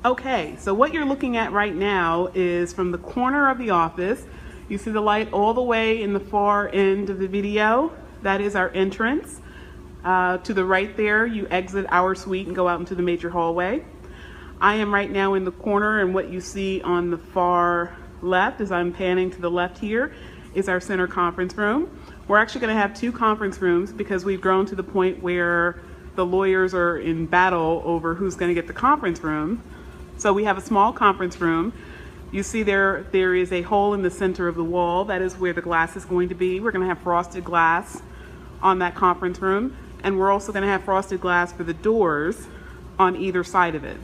Okay, so what you're looking at right now is from the corner of the office. You see the light all the way in the far end of the video. That is our entrance. To the right there, you exit our suite and go out into the major hallway. I am right now in the corner, and what you see on the far left, as I'm panning to the left here, is our center conference room. We're actually going to have two conference rooms because we've grown to the point where the lawyers are in battle over who's going to get the conference room. So we have a small conference room. You see there is a hole in the center of the wall. That is where the glass is going to be. We're going to have frosted glass on that conference room, and we're also going to have frosted glass for the doors on either side of it.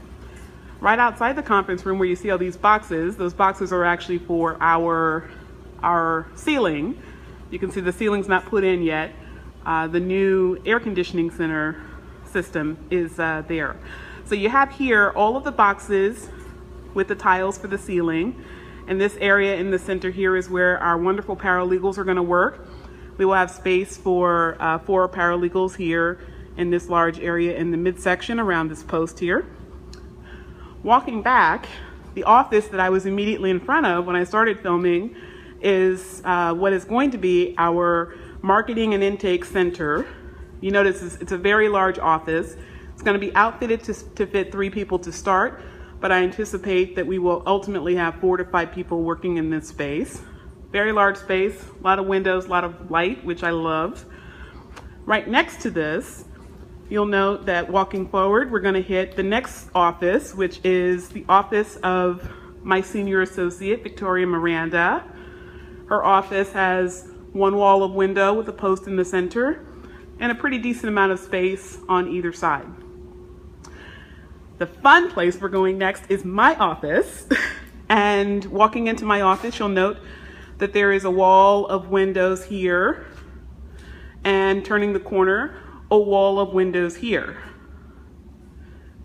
Right outside the conference room where you see all these boxes, those boxes are actually for our ceiling. You can see the ceiling's not put in yet. The new air conditioning center system is there. So you have here all of the boxes with the tiles for the ceiling. And this area in the center here is where our wonderful paralegals are going to work. We will have space for 4 paralegals here in this large area in the midsection around this post here. Walking back, the office that I was immediately in front of when I started filming is what is going to be our marketing and intake center. You notice it's a very large office. It's going to be outfitted to fit 3 people to start, but I anticipate that we will ultimately have 4 to 5 people working in this space. Very large space, a lot of windows, a lot of light, which I love. Right next to this, you'll note that walking forward, we're going to hit the next office, which is the office of my senior associate, Victoria Miranda. Her office has one wall of window with a post in the center and a pretty decent amount of space on either side. The fun place we're going next is my office. And walking into my office, you'll note that there is a wall of windows here, and turning the corner, a wall of windows here.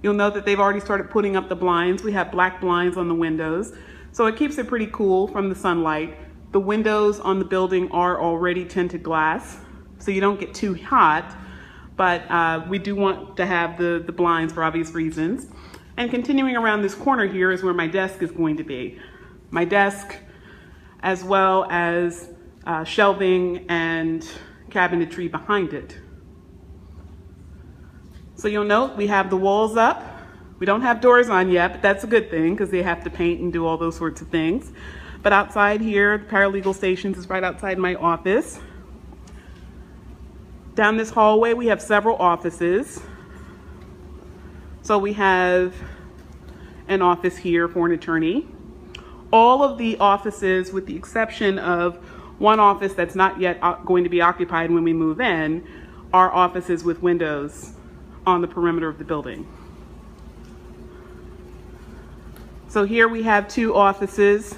You'll note that they've already started putting up the blinds. We have black blinds on the windows, so it keeps it pretty cool from the sunlight. The windows on the building are already tinted glass, so you don't get too hot, but we do want to have the blinds for obvious reasons. And continuing around this corner here is where my desk is going to be. My desk, as well as shelving and cabinetry behind it. So you'll note we have the walls up. We don't have doors on yet, but that's a good thing because they have to paint and do all those sorts of things. But outside here, the paralegal stations is right outside my office. Down this hallway, we have several offices. So we have an office here for an attorney. All of the offices, with the exception of one office that's not yet going to be occupied when we move in, are offices with windows on the perimeter of the building. So here we have 2 offices.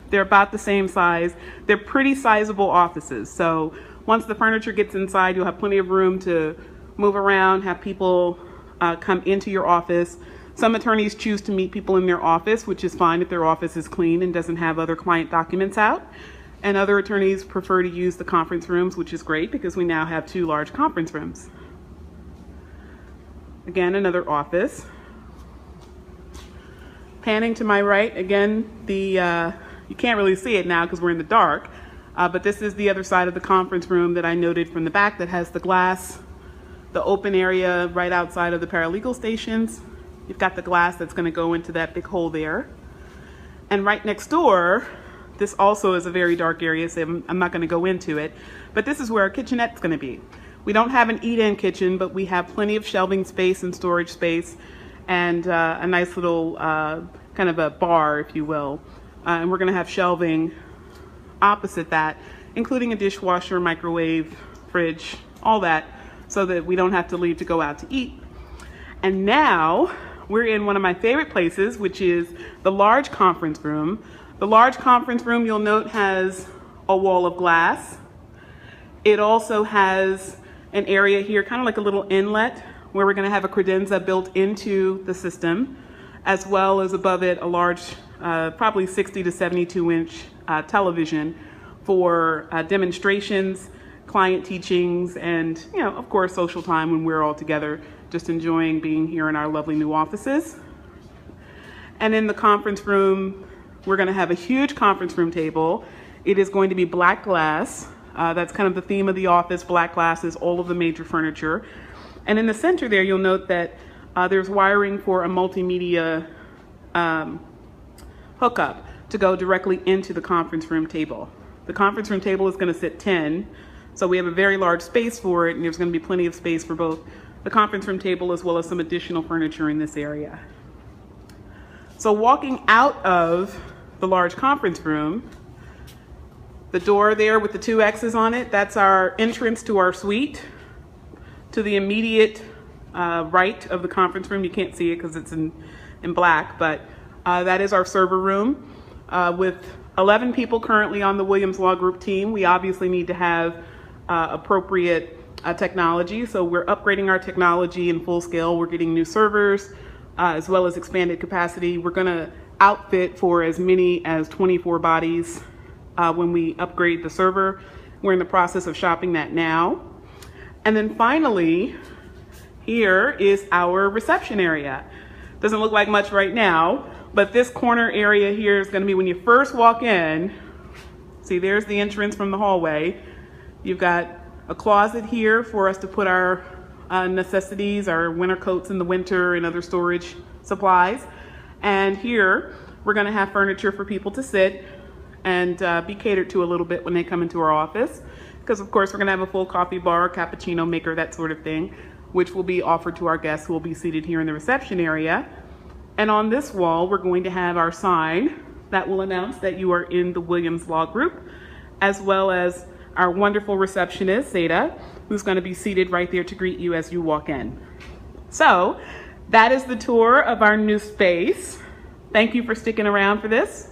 They're about the same size. They're pretty sizable offices. So once the furniture gets inside, you'll have plenty of room to move around, have people come into your office. Some attorneys choose to meet people in their office, which is fine if their office is clean and doesn't have other client documents out. And other attorneys prefer to use the conference rooms, which is great because we now have 2 large conference rooms. Again, another office. Panning to my right, again, you can't really see it now because we're in the dark, but this is the other side of the conference room that I noted from the back that has the glass, the open area right outside of the paralegal stations. You've got the glass that's going to go into that big hole there. And right next door, this also is a very dark area, so I'm not going to go into it, but this is where our kitchenette's going to be. We don't have an eat-in kitchen, but we have plenty of shelving space and storage space and a nice little kind of a bar, if you will. And we're going to have shelving opposite that, including a dishwasher, microwave, fridge, all that, so that we don't have to leave to go out to eat. And now we're in one of my favorite places, which is the large conference room. The large conference room, you'll note, has a wall of glass. It also has an area here, kind of like a little inlet, where we're going to have a credenza built into the system, as well as above it a large, probably 60 to 72 inch television for demonstrations, client teachings, and, you know, of course, social time when we're all together, just enjoying being here in our lovely new offices. And in the conference room, we're going to have a huge conference room table. It is going to be black glass. That's kind of the theme of the office. Black glass is all of the major furniture. And in the center there, you'll note that there's wiring for a multimedia hookup to go directly into the conference room table. The conference room table is going to sit 10, so we have a very large space for it, and there's going to be plenty of space for both the conference room table as well as some additional furniture in this area. So walking out of the large conference room, the door there with the 2 X's on it, that's our entrance to our suite. To the immediate right of the conference room, you can't see it because it's in black, but that is our server room. With 11 people currently on the Williams Law Group team, we obviously need to have appropriate technology, so we're upgrading our technology in full scale. We're getting new servers as well as expanded capacity. We're going to outfit for as many as 24 bodies when we upgrade the server. We're in the process of shopping that now. And then finally, here is our reception area. Doesn't look like much right now, but this corner area here is going to be when you first walk in. See, there's the entrance from the hallway. You've got a closet here for us to put our necessities, our winter coats in the winter and other storage supplies. And here, we're going to have furniture for people to sit and be catered to a little bit when they come into our office. Because of course, we're going to have a full coffee bar, cappuccino maker, that sort of thing, which will be offered to our guests who will be seated here in the reception area. And on this wall, we're going to have our sign that will announce that you are in the Williams Law Group, as well as our wonderful receptionist, Zeta, who's going to be seated right there to greet you as you walk in. So that is the tour of our new space. Thank you for sticking around for this.